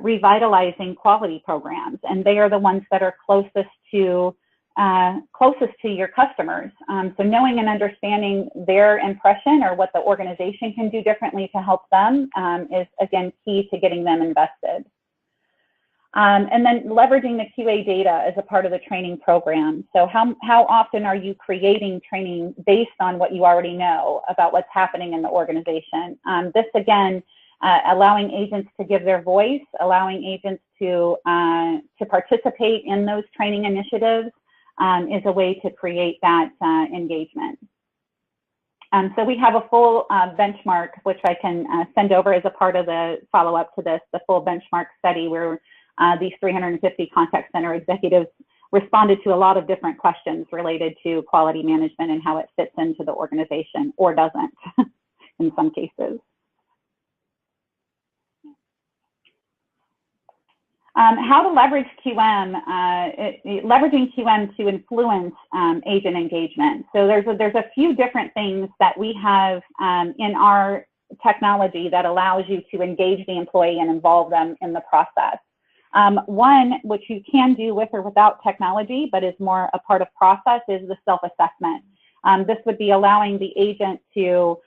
revitalizing quality programs, and they are the ones that are closest to your customers. So knowing and understanding their impression or what the organization can do differently to help them is, again, key to getting them invested. And then leveraging the QA data as a part of the training program. So how often are you creating training based on what you already know about what's happening in the organization? This, again, allowing agents to give their voice, allowing agents to participate in those training initiatives is a way to create that engagement. So we have a full benchmark, which I can send over as a part of the follow-up to this, the full benchmark study where these 350 contact center executives responded to a lot of different questions related to quality management and how it fits into the organization, or doesn't in some cases. How to leverage QM, leveraging QM to influence agent engagement. So there's a few different things that we have in our technology that allows you to engage the employee and involve them in the process. One, which you can do with or without technology, but is more a part of process, is the self-assessment. This would be allowing the agent to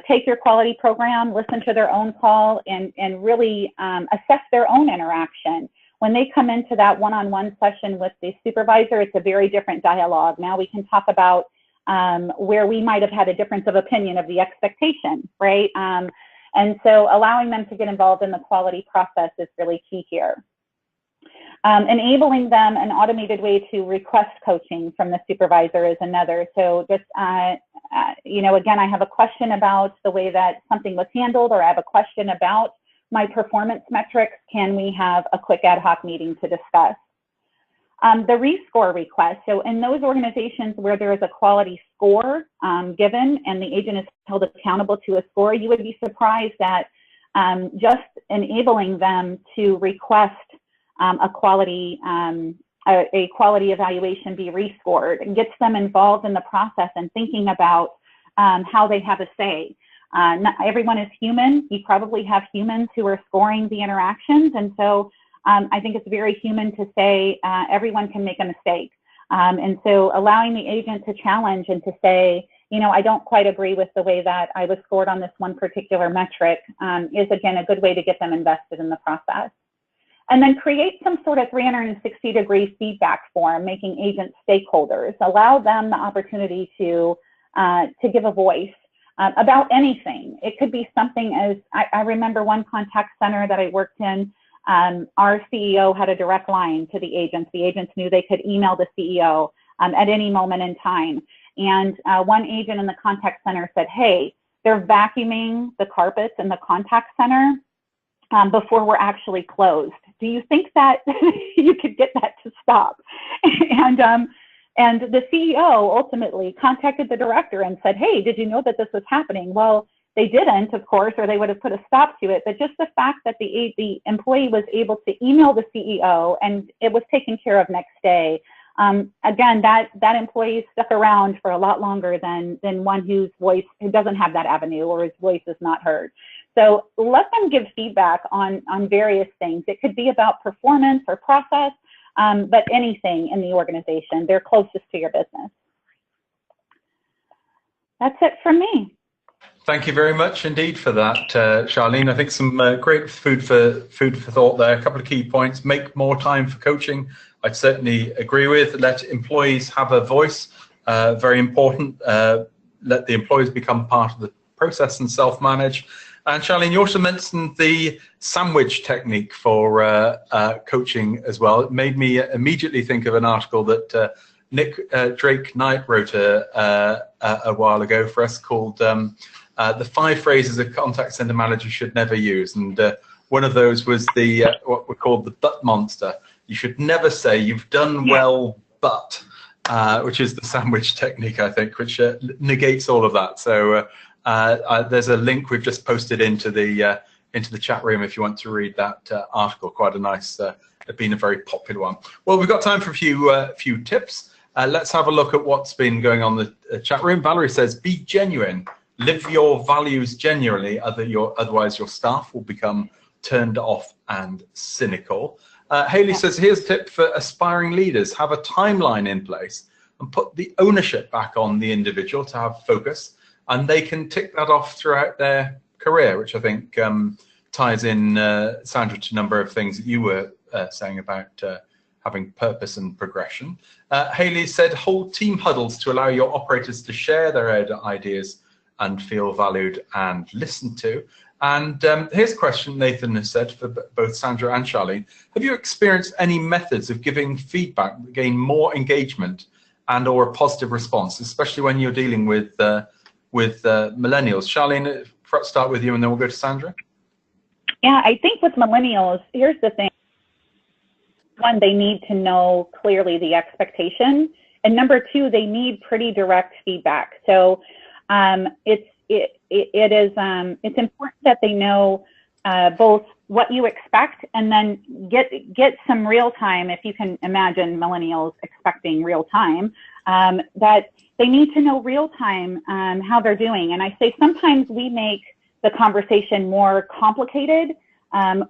take your quality program, listen to their own call, and really assess their own interaction. When they come into that one-on-one session with the supervisor, it's a very different dialogue. Now we can talk about where we might have had a difference of opinion of the expectation, right? And so allowing them to get involved in the quality process is really key here. Enabling them an automated way to request coaching from the supervisor is another. So just, you know, again, I have a question about the way that something was handled, or I have a question about my performance metrics. Can we have a quick ad hoc meeting to discuss? The rescore request. So in those organizations where there is a quality score given and the agent is held accountable to a score, you would be surprised that just enabling them to request a quality evaluation be rescored and gets them involved in the process and thinking about how they have a say. Not everyone is human. You probably have humans who are scoring the interactions, and so I think it's very human to say everyone can make a mistake. And so allowing the agent to challenge and to say, you know, I don't quite agree with the way that I was scored on this one particular metric is, again, a good way to get them invested in the process. And then create some sort of 360-degree feedback form, making agents stakeholders. Allow them the opportunity to give a voice about anything. It could be something as, I remember one contact center that I worked in, our CEO had a direct line to the agents. The agents knew they could email the CEO at any moment in time. And one agent in the contact center said, hey, they're vacuuming the carpets in the contact center before we're actually closed. Do you think that you could get that to stop? And the CEO ultimately contacted the director and said, hey, did you know that this was happening? Well, they didn't, of course, or they would have put a stop to it. But just the fact that the employee was able to email the CEO and it was taken care of next day. Again, that employee stuck around for a lot longer than one who doesn't have that avenue or whose voice is not heard. So let them give feedback on various things. It could be about performance or process, but anything in the organization. They're closest to your business. That's it from me. Thank you very much indeed for that, Charlene. I think some great food for thought there. A couple of key points. Make more time for coaching. I'd certainly agree with. Let employees have a voice. Very important. Let the employees become part of the process and self-manage. And Charlene, you also mentioned the sandwich technique for coaching as well. It made me immediately think of an article that Nick Drake Knight wrote a while ago for us called The 5 Phrases a Contact Center Manager Should Never Use. And one of those was the what we called the but monster. You should never say you've done well, but, which is the sandwich technique, I think, which negates all of that. So there's a link we've just posted into the chat room if you want to read that article. Quite a nice, been a very popular one. Well, we've got time for a few tips. Let's have a look at what's been going on in the chat room. Valerie says, be genuine. Live your values genuinely, otherwise your staff will become turned off and cynical. Haley says, here's a tip for aspiring leaders. Have a timeline in place and put the ownership back on the individual to have focus, and they can tick that off throughout their career, which I think ties in, Sandra, to a number of things that you were saying about having purpose and progression. Haley said, hold team huddles to allow your operators to share their ideas and feel valued and listened to. And here's a question Nathan has said for both Sandra and Charlene. Have you experienced any methods of giving feedback that gain more engagement and or a positive response, especially when you're dealing with millennials? Charlene, let's start with you and then we'll go to Sandra. Yeah, I think with millennials, here's the thing. one, they need to know clearly the expectation. And number two, they need pretty direct feedback. So it's important that they know both what you expect and then get some real time, if you can imagine millennials expecting real time, that they need to know real time how they're doing. And I say sometimes we make the conversation more complicated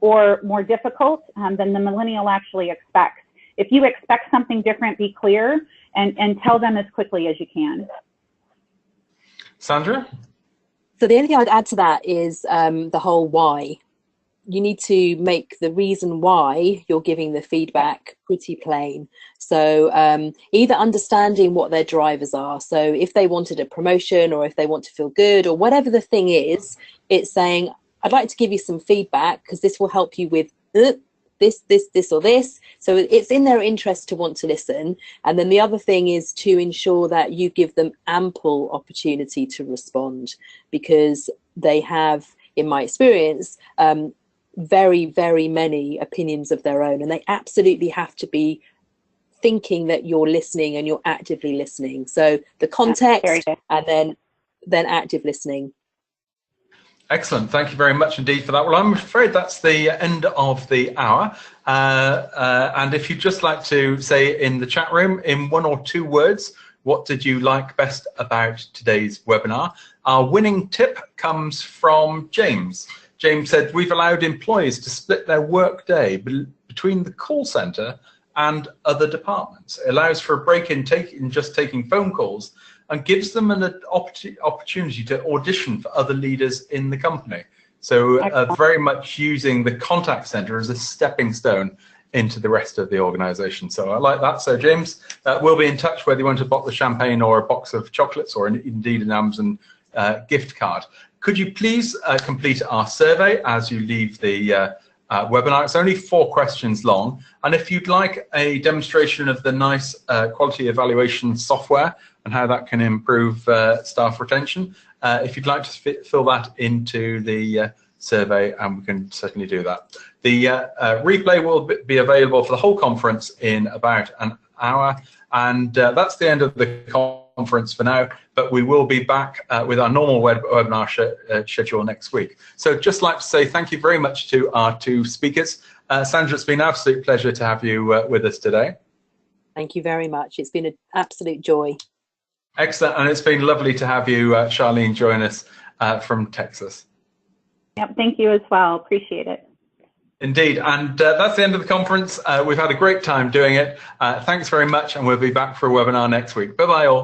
or more difficult than the millennial actually expects. If you expect something different, be clear and tell them as quickly as you can. Sandra? So the only thing I'd add to that is the whole why. You need to make the reason why you're giving the feedback pretty plain. So either understanding what their drivers are. So if they wanted a promotion or if they want to feel good or whatever the thing is, it's saying, I'd like to give you some feedback because this will help you with this or this. So it's in their interest to want to listen. And then the other thing is to ensure that you give them ample opportunity to respond, because they have, in my experience, very, very many opinions of their own, and they absolutely have to be thinking that you're listening and you're actively listening. So the context and then active listening. Excellent. Thank you very much indeed for that. Well, I'm afraid that's the end of the hour. And if you'd just like to say in the chat room, in 1 or 2 words, what did you like best about today's webinar? Our winning tip comes from James. James said, we've allowed employees to split their work day between the call center and other departments. It allows for a break in just taking phone calls and gives them an opportunity to audition for other leaders in the company. So very much using the contact center as a stepping stone into the rest of the organization. So I like that. So James, we'll be in touch whether you want a bottle of champagne or a box of chocolates or indeed an Amazon gift card. Could you please complete our survey as you leave the webinar? It's only 4 questions long. And if you'd like a demonstration of the nice quality evaluation software and how that can improve staff retention, if you'd like to fill that into the survey, and we can certainly do that. The replay will be available for the whole conference in about an hour. And that's the end of the conference for now, but we will be back with our normal webinar schedule next week. So just like to say thank you very much to our 2 speakers. Sandra, it's been an absolute pleasure to have you with us today. Thank you very much. It's been an absolute joy. Excellent, and it's been lovely to have you, Charlene, join us from Texas. Yep, thank you as well. Appreciate it. Indeed, and that's the end of the conference. We've had a great time doing it. Thanks very much, and we'll be back for a webinar next week. Bye-bye all.